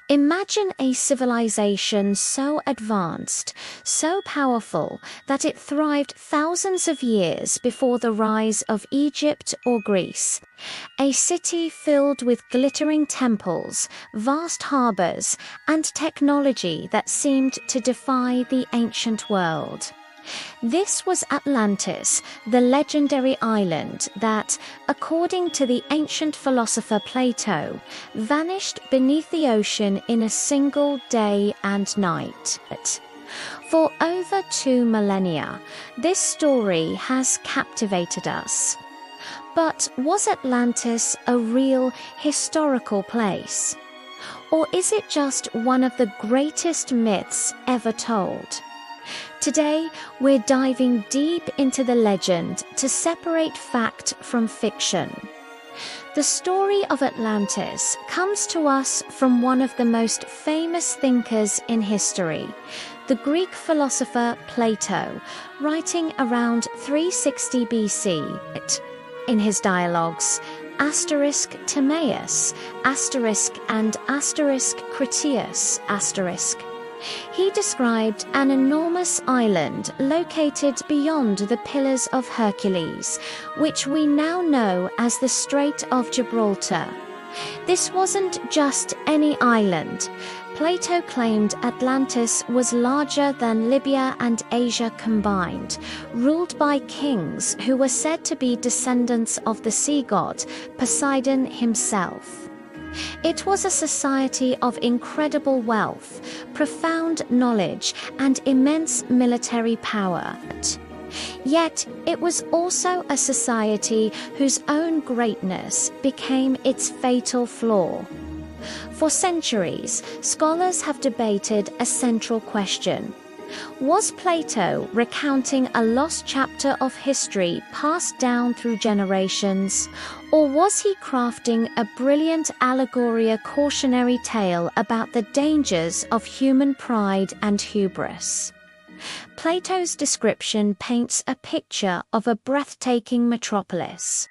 Imagine a civilization so advanced, so powerful, that it thrived thousands of years before the rise of Egypt or Greece. A city filled with glittering temples, vast harbors, and technology that seemed to defy the ancient world. This was Atlantis, the legendary island that, according to the ancient philosopher Plato, vanished beneath the ocean in a single day and night. For over 2 millennia, this story has captivated us. But was Atlantis a real historical place? Or is it just one of the greatest myths ever told? Today, we're diving deep into the legend to separate fact from fiction. The story of Atlantis comes to us from one of the most famous thinkers in history, the Greek philosopher Plato, writing around 360 BC. In his dialogues, Timaeus, and Critias, he described an enormous island located beyond the Pillars of Hercules, which we now know as the Strait of Gibraltar. This wasn't just any island. Plato claimed Atlantis was larger than Libya and Asia combined, ruled by kings who were said to be descendants of the sea god Poseidon himself. It was a society of incredible wealth, profound knowledge, and immense military power. Yet, it was also a society whose own greatness became its fatal flaw. For centuries, scholars have debated a central question. Was Plato recounting a lost chapter of history passed down through generations, or was he crafting a brilliant allegory, a cautionary tale about the dangers of human pride and hubris? Plato's description paints a picture of a breathtaking metropolis.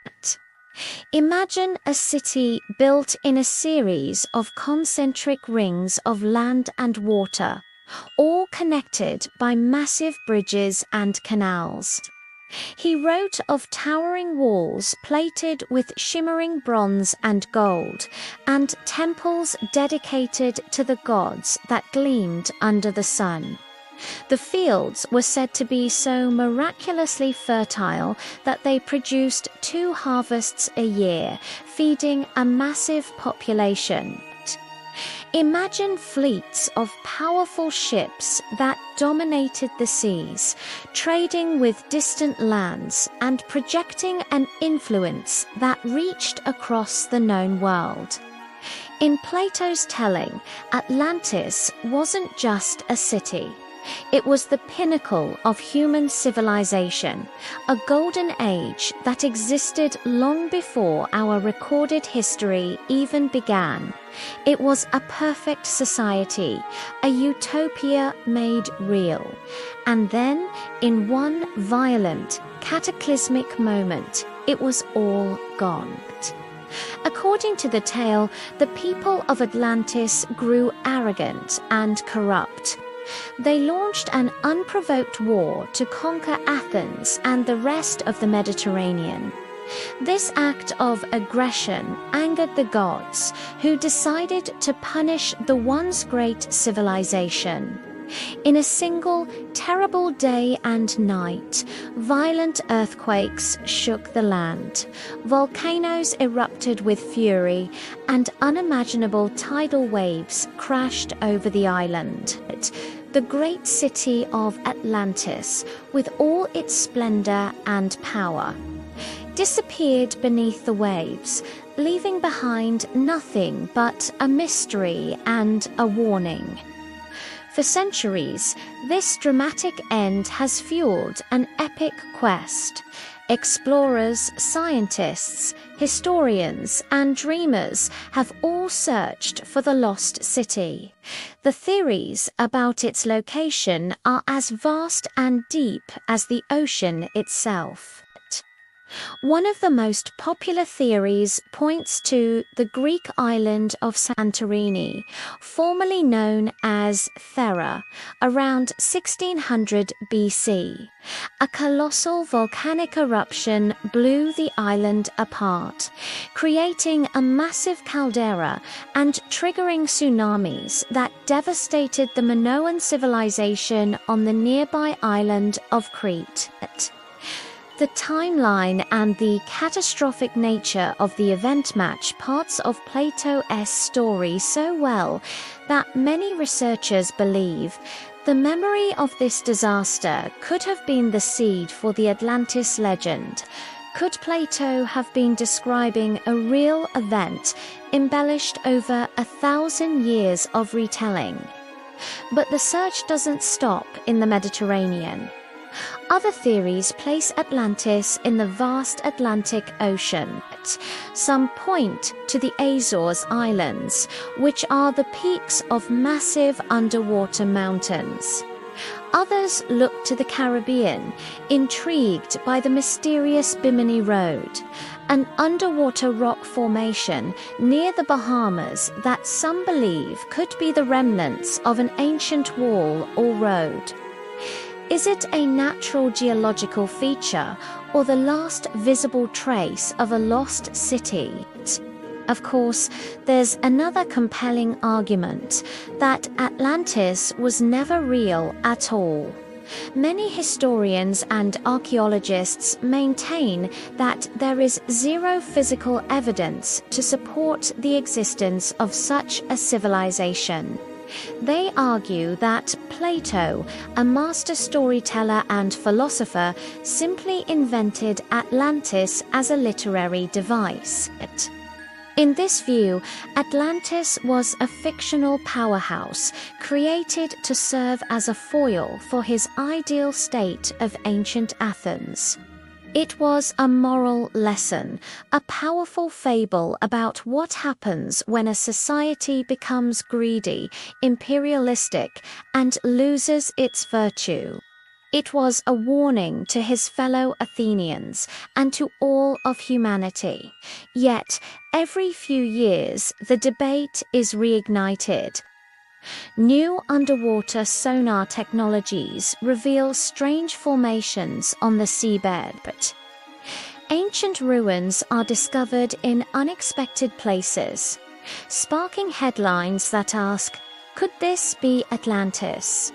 Imagine a city built in a series of concentric rings of land and water, all connected by massive bridges and canals. He wrote of towering walls plated with shimmering bronze and gold, and temples dedicated to the gods that gleamed under the sun. The fields were said to be so miraculously fertile that they produced 2 harvests a year, feeding a massive population. Imagine fleets of powerful ships that dominated the seas, trading with distant lands and projecting an influence that reached across the known world. In Plato's telling, Atlantis wasn't just a city. It was the pinnacle of human civilization, a golden age that existed long before our recorded history even began. It was a perfect society, a utopia made real. And then, in one violent, cataclysmic moment, it was all gone. According to the tale, the people of Atlantis grew arrogant and corrupt. They launched an unprovoked war to conquer Athens and the rest of the Mediterranean. This act of aggression angered the gods, who decided to punish the once great civilization. In a single, terrible day and night, violent earthquakes shook the land, volcanoes erupted with fury, and unimaginable tidal waves crashed over the island. The great city of Atlantis, with all its splendor and power, disappeared beneath the waves, leaving behind nothing but a mystery and a warning. For centuries, this dramatic end has fueled an epic quest. Explorers, scientists, historians, and dreamers have all searched for the lost city. The theories about its location are as vast and deep as the ocean itself. One of the most popular theories points to the Greek island of Santorini, formerly known as Thera, around 1600 BC. A colossal volcanic eruption blew the island apart, creating a massive caldera and triggering tsunamis that devastated the Minoan civilization on the nearby island of Crete. The timeline and the catastrophic nature of the event match parts of Plato's story so well that many researchers believe the memory of this disaster could have been the seed for the Atlantis legend. Could Plato have been describing a real event embellished over 1,000 years of retelling? But the search doesn't stop in the Mediterranean. Other theories place Atlantis in the vast Atlantic Ocean. Some point to the Azores Islands, which are the peaks of massive underwater mountains. Others look to the Caribbean, intrigued by the mysterious Bimini Road, an underwater rock formation near the Bahamas that some believe could be the remnants of an ancient wall or road. Is it a natural geological feature or the last visible trace of a lost city? Of course, there's another compelling argument that Atlantis was never real at all. Many historians and archaeologists maintain that there is zero physical evidence to support the existence of such a civilization. They argue that Plato, a master storyteller and philosopher, simply invented Atlantis as a literary device. In this view, Atlantis was a fictional powerhouse created to serve as a foil for his ideal state of ancient Athens. It was a moral lesson, a powerful fable about what happens when a society becomes greedy, imperialistic, and loses its virtue. It was a warning to his fellow Athenians and to all of humanity. Yet, every few years, the debate is reignited. New underwater sonar technologies reveal strange formations on the seabed. Ancient ruins are discovered in unexpected places, sparking headlines that ask, could this be Atlantis?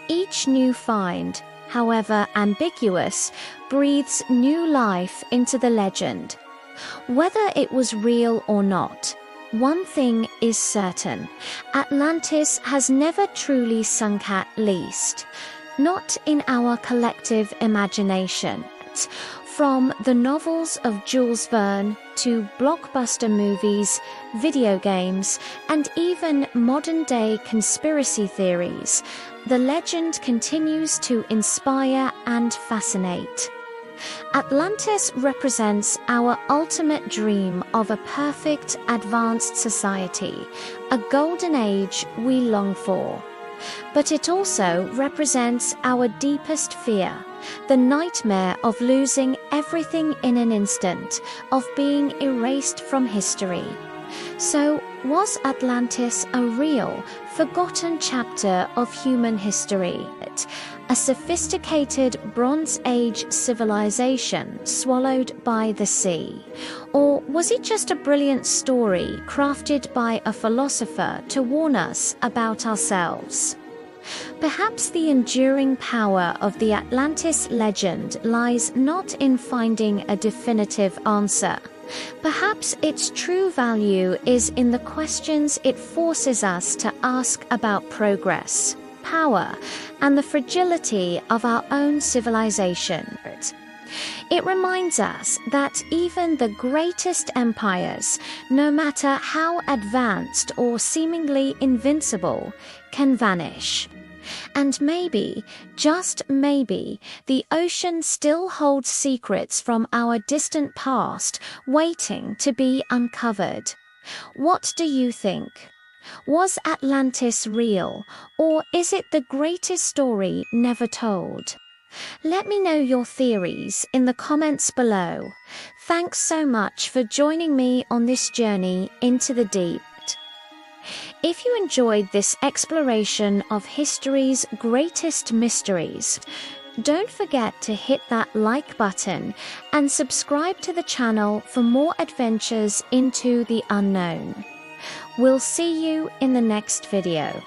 Each new find, however ambiguous, breathes new life into the legend. Whether it was real or not, one thing is certain: Atlantis has never truly sunk, at least not in our collective imagination. From the novels of Jules Verne to blockbuster movies, video games, and even modern-day conspiracy theories, the legend continues to inspire and fascinate. Atlantis represents our ultimate dream of a perfect, advanced society, a golden age we long for. But it also represents our deepest fear, the nightmare of losing everything in an instant, of being erased from history. So, was Atlantis a real, forgotten chapter of human history? A sophisticated Bronze Age civilization swallowed by the sea? Or was it just a brilliant story crafted by a philosopher to warn us about ourselves? Perhaps the enduring power of the Atlantis legend lies not in finding a definitive answer. Perhaps its true value is in the questions it forces us to ask about progress, power, and the fragility of our own civilization. It reminds us that even the greatest empires, no matter how advanced or seemingly invincible, can vanish. And maybe, just maybe, the ocean still holds secrets from our distant past waiting to be uncovered. What do you think? Was Atlantis real, or is it the greatest story never told? Let me know your theories in the comments below. Thanks so much for joining me on this journey into the deep. If you enjoyed this exploration of history's greatest mysteries, don't forget to hit that like button and subscribe to the channel for more adventures into the unknown. We'll see you in the next video.